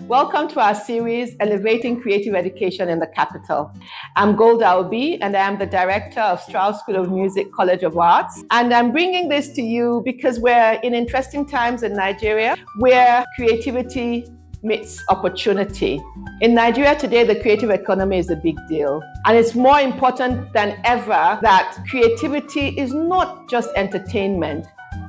Welcome to our series, Elevating Creative Education in the Capital. I'm Golda C, and I am the director of Strauss School of Music, College of Arts. And I'm bringing this to you because we're in interesting times in Nigeria where creativity meets opportunity. In Nigeria today, the creative economy is a big deal. And it's more important than ever that creativity is not just entertainment,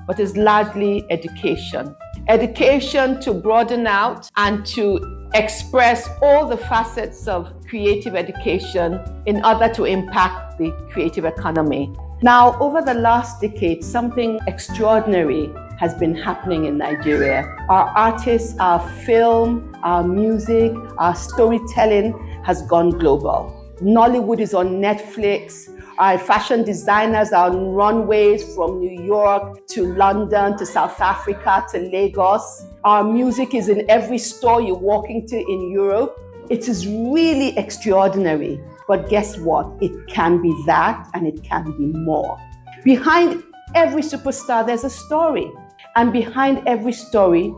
but is largely education. Education to broaden out and to express all the facets of creative education in order to impact the creative economy. Now, over the last decade, something extraordinary has been happening in Nigeria. Our artists, our film, our music, our storytelling has gone global. Nollywood is on Netflix. Our fashion designers are on runways from New York to London to South Africa to Lagos. Our music is in every store you walk into in Europe. It is really extraordinary. But guess what? It can be that and it can be more. Behind every superstar, there's a story. And behind every story,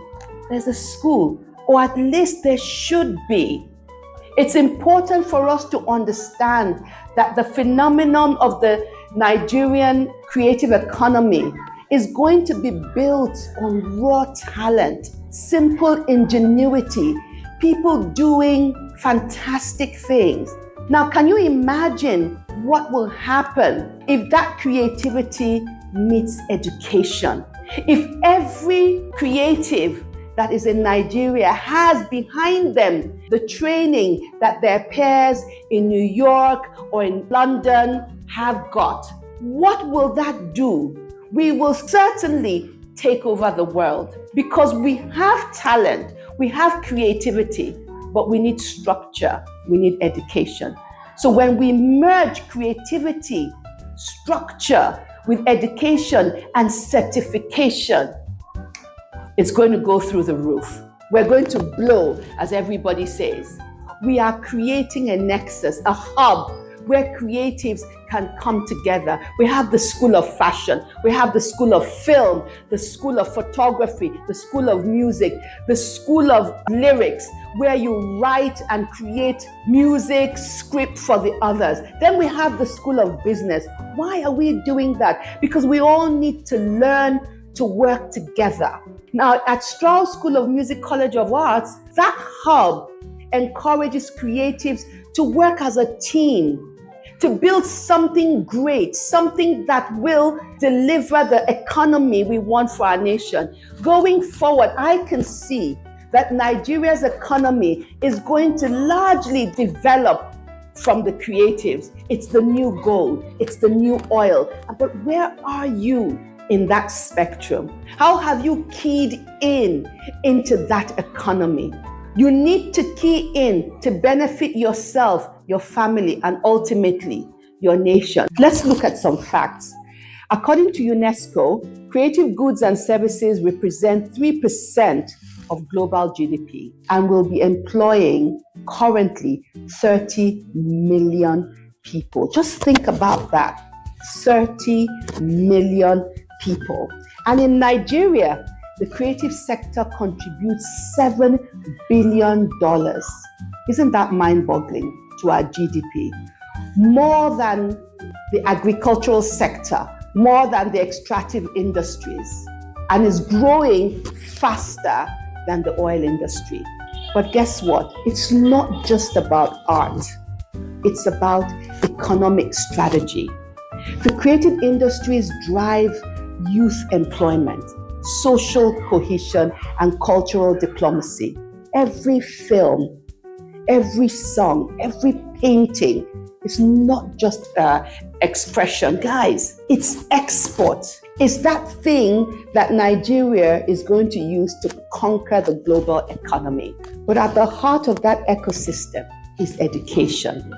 there's a school, or at least there should be. It's important for us to understand that the phenomenon of the Nigerian creative economy is going to be built on raw talent, simple ingenuity, people doing fantastic things. Now, can you imagine what will happen if that creativity meets education? If every creative that is in Nigeria has behind them the training that their peers in New York or in London have got, what will that do? We will certainly take over the world because we have talent, we have creativity, but we need structure, we need education. So when we merge creativity, structure with education and certification, it's going to go through the roof. We're going to blow, as everybody says. We are creating a nexus, a hub where creatives can come together. We have the School of Fashion, we have the School of Film, the School of Photography, the School of Music, the School of Lyrics, where you write and create music, script for the others. Then we have the School of Business. Why are we doing that? Because we all need to learn to work together. Now, at Strauss School of Music, College of Arts, that hub encourages creatives to work as a team, to build something great, something that will deliver the economy we want for our nation. Going forward, I can see that Nigeria's economy is going to largely develop from the creatives. It's the new gold, it's the new oil. But where are you in that spectrum? How have you keyed into that economy? You need to key in to benefit yourself, your family, and ultimately your nation. Let's look at some facts. According to UNESCO, creative goods and services represent 3% of global GDP and will be employing currently 30 million people. Just think about that. 30 million people. And in Nigeria, the creative sector contributes $7 billion. Isn't that mind-boggling to our GDP? More than the agricultural sector, more than the extractive industries, and is growing faster than the oil industry. But guess what? It's not just about art. It's about economic strategy. The creative industries drive youth employment, social cohesion, and cultural diplomacy. Every film, every song, every painting is not just expression. Guys, it's export. It's that thing that Nigeria is going to use to conquer the global economy. But at the heart of that ecosystem is education.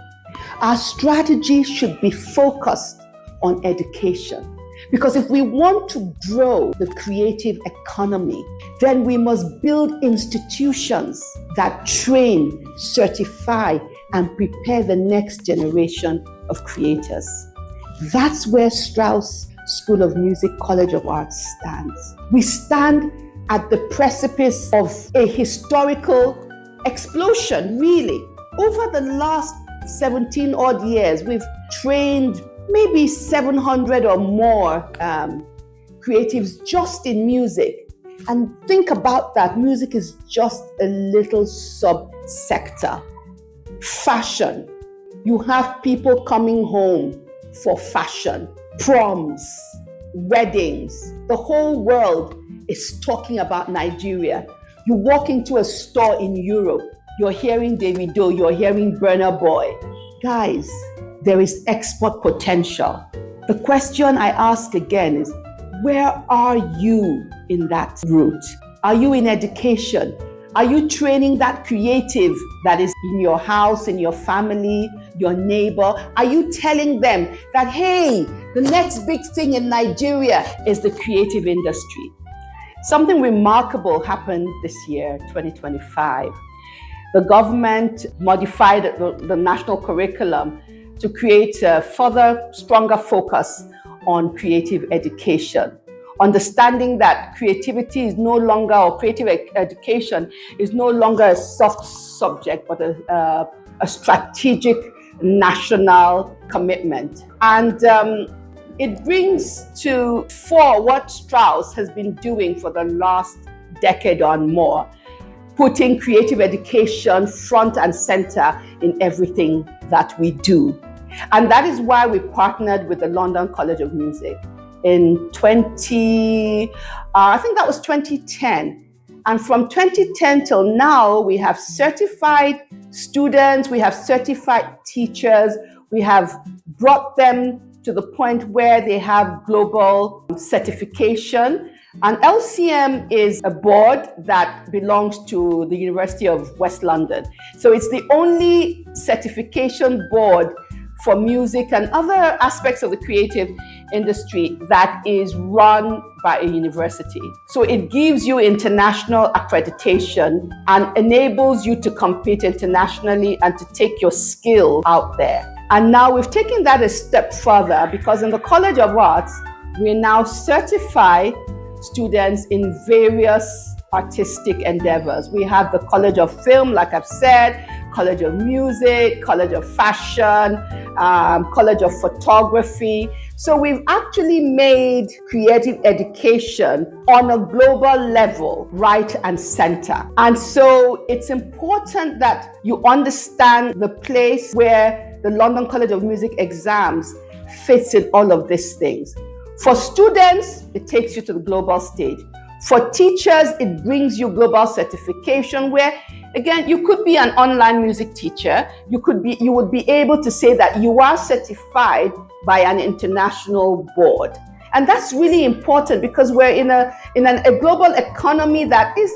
Our strategy should be focused on education. Because if we want to grow the creative economy, then we must build institutions that train, certify, and prepare the next generation of creators. That's where Strauss School of Music, College of Arts stands. We stand at the precipice of a historical explosion, really. Over the last 17 odd years, we've trained maybe 700 or more creatives just in music. And think about that, music is just a little subsector. Fashion, you have people coming home for fashion, proms, weddings. The whole world is talking about Nigeria. You walk into a store in Europe, you're hearing Davido, you're hearing Burna Boy. Guys, there is export potential. The question I ask again is, where are you in that route? Are you in education? Are you training that creative that is in your house, in your family, your neighbor? Are you telling them that, hey, the next big thing in Nigeria is the creative industry? Something remarkable happened this year, 2025. The government modified the national curriculum to create a further stronger focus on creative education. Understanding that creativity is no longer, or creative education is no longer a soft subject, but a strategic national commitment. And it brings to fore what Strauss has been doing for the last decade or more, putting creative education front and center in everything that we do. And that is why we partnered with the London College of Music in 2010. And from 2010 till now, we have certified students, we have certified teachers, we have brought them to the point where they have global certification. And LCM is a board that belongs to the University of West London. So it's the only certification board for music and other aspects of the creative industry that is run by a university. So it gives you international accreditation and enables you to compete internationally and to take your skill out there. And now we've taken that a step further, because in the College of Arts, we now certify students in various artistic endeavors. We have the College of Film, like I've said, College of Music, College of Fashion, College of Photography. So we've actually made creative education on a global level, right and center. And so it's important that you understand the place where the London College of Music exams fits in all of these things. For students, it takes you to the global stage. For teachers, it brings you global certification where, again, you could be an online music teacher. You would be able to say that you are certified by an international board. And that's really important, because we're in a global economy that is,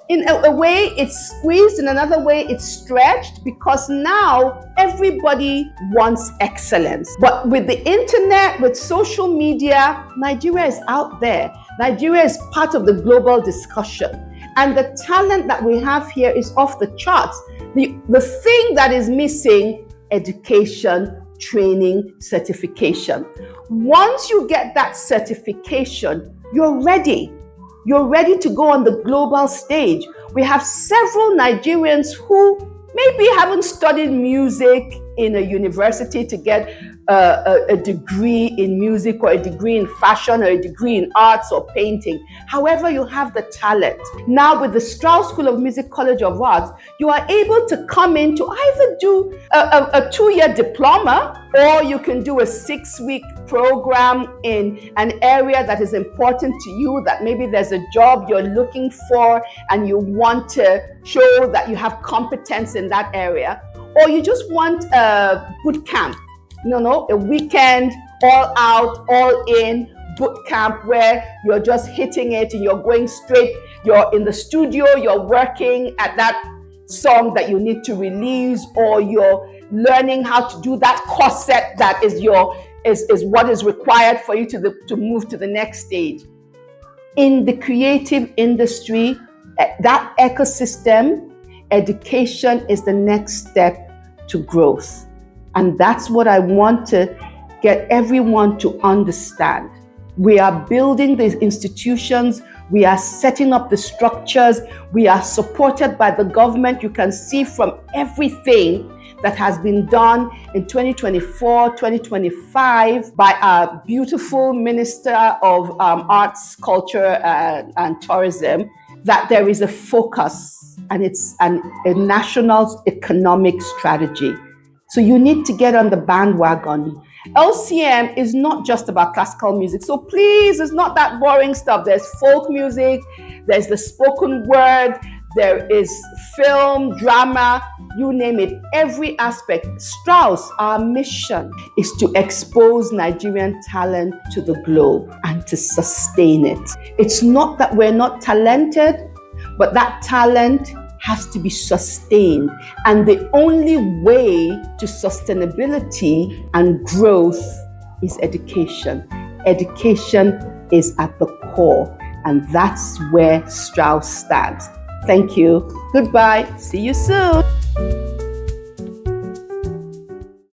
in a way, it's squeezed, in another way, it's stretched, because now everybody wants excellence. But with the internet, with social media, Nigeria is out there. Nigeria is part of the global discussion. And the talent that we have here is off the charts. The thing that is missing, education, training, certification. Once you get that certification, you're ready. You're ready to go on the global stage. We have several Nigerians who maybe haven't studied music in a university to get a degree in music, or a degree in fashion, or a degree in arts or painting. However, you have the talent. Now with the Strauss School of Music College of Arts, you are able to come in to either do a 2-year diploma, or you can do a 6-week program in an area that is important to you, that maybe there's a job you're looking for and you want to show that you have competence in that area. Or you just want a boot camp, a weekend, all out, all in boot camp where you're just hitting it and you're going straight, you're in the studio, you're working at that song that you need to release, or you're learning how to do that corset that is what is required for you to move to the next stage. In the creative industry, that ecosystem, education is the next step to growth. And that's what I want to get everyone to understand. We are building these institutions. We are setting up the structures. We are supported by the government. You can see from everything that has been done in 2024, 2025 by our beautiful Minister of Arts, Culture and Tourism, that there is a focus and it's a national economic strategy. So you need to get on the bandwagon. LCM is not just about classical music. So please, it's not that boring stuff. There's folk music, there's the spoken word, there is film, drama, you name it, every aspect. Strauss, our mission is to expose Nigerian talent to the globe and to sustain it. It's not that we're not talented, but that talent has to be sustained. And the only way to sustainability and growth is education. Education is at the core, and that's where Strauss stands. Thank you. Goodbye. See you soon.